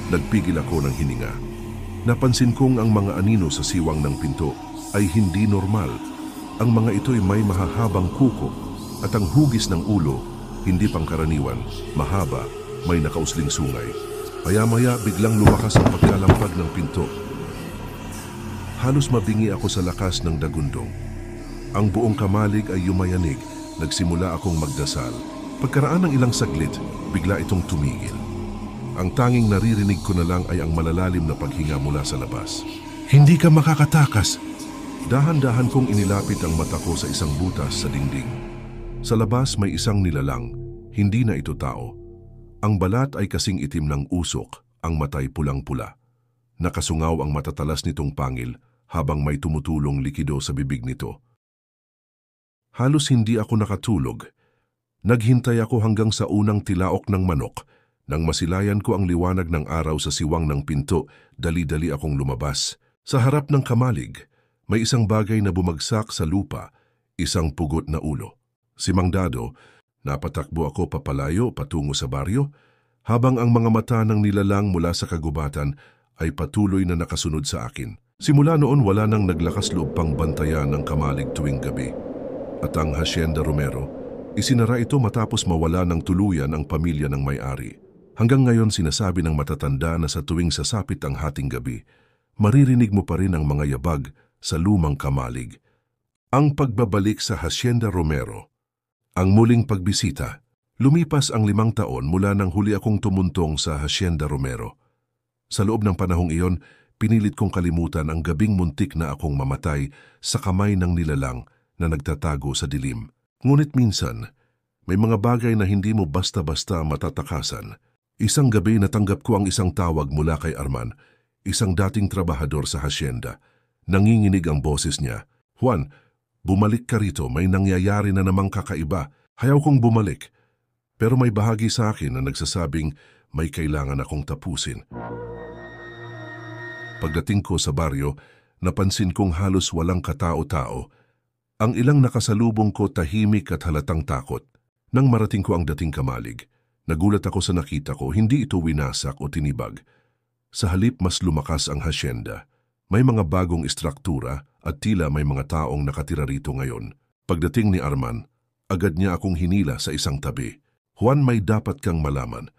Nagpigil ako ng hininga. Napansin kong ang mga anino sa siwang ng pinto ay hindi normal. Ang mga ito'y may mahahabang kuko at ang hugis ng ulo, hindi pangkaraniwan, mahaba, may nakausling sungay. Maya-maya biglang lumakas ang pagkalampag ng pinto. Halos mabingi ako sa lakas ng dagundong. Ang buong kamalig ay yumayanig, nagsimula akong magdasal. Pagkaraan ng ilang saglit, bigla itong tumigil. Ang tanging naririnig ko na lang ay ang malalalim na paghinga mula sa labas. Hindi ka makakatakas! Dahan-dahan kong inilapit ang mata ko sa isang butas sa dingding. Sa labas may isang nilalang, hindi na ito tao. Ang balat ay kasing itim ng usok, ang matay pulang-pula. Nakasungaw ang matatalas nitong pangil habang may tumutulong likido sa bibig nito. Halos hindi ako nakatulog. Naghintay ako hanggang sa unang tilaok ng manok. Nang masilayan ko ang liwanag ng araw sa siwang ng pinto, dali-dali akong lumabas. Sa harap ng kamalig, may isang bagay na bumagsak sa lupa, isang pugot na ulo. Si Mang Dado, napatakbo ako papalayo patungo sa baryo, habang ang mga mata ng nilalang mula sa kagubatan ay patuloy na nakasunod sa akin. Simula noon wala nang naglakas loob pang bantayan ng kamalig tuwing gabi. At ang Hacienda Romero, isinara ito matapos mawala ng tuluyan ang pamilya ng may-ari. Hanggang ngayon sinasabi ng matatanda na sa tuwing sasapit ang hating gabi, maririnig mo pa rin ang mga yabag sa lumang kamalig. Ang pagbabalik sa Hacienda Romero. Ang muling pagbisita. Lumipas ang 5 taon mula nang huli akong tumuntong sa Hacienda Romero. Sa loob ng panahong iyon, pinilit kong kalimutan ang gabing muntik na akong mamatay sa kamay ng nilalang na nagtatago sa dilim. Ngunit minsan, may mga bagay na hindi mo basta-basta matatakasan. Isang gabi natanggap ko ang isang tawag mula kay Arman, isang dating trabahador sa hacienda. Nanginginig ang boses niya. Juan, bumalik ka rito, may nangyayari na namang kakaiba. Hayaw kong bumalik. Pero may bahagi sa akin na nagsasabing may kailangan akong tapusin. Pagdating ko sa baryo, napansin kong halos walang katao-tao. Ang ilang nakasalubong ko tahimik at halatang takot. Nang marating ko ang dating kamalig, nagulat ako sa nakita ko, hindi ito winasak o tinibag. Sa halip mas lumakas ang hacienda. May mga bagong istruktura at tila may mga taong nakatira rito ngayon. Pagdating ni Arman, agad niya akong hinila sa isang tabi. Juan, may dapat kang malaman.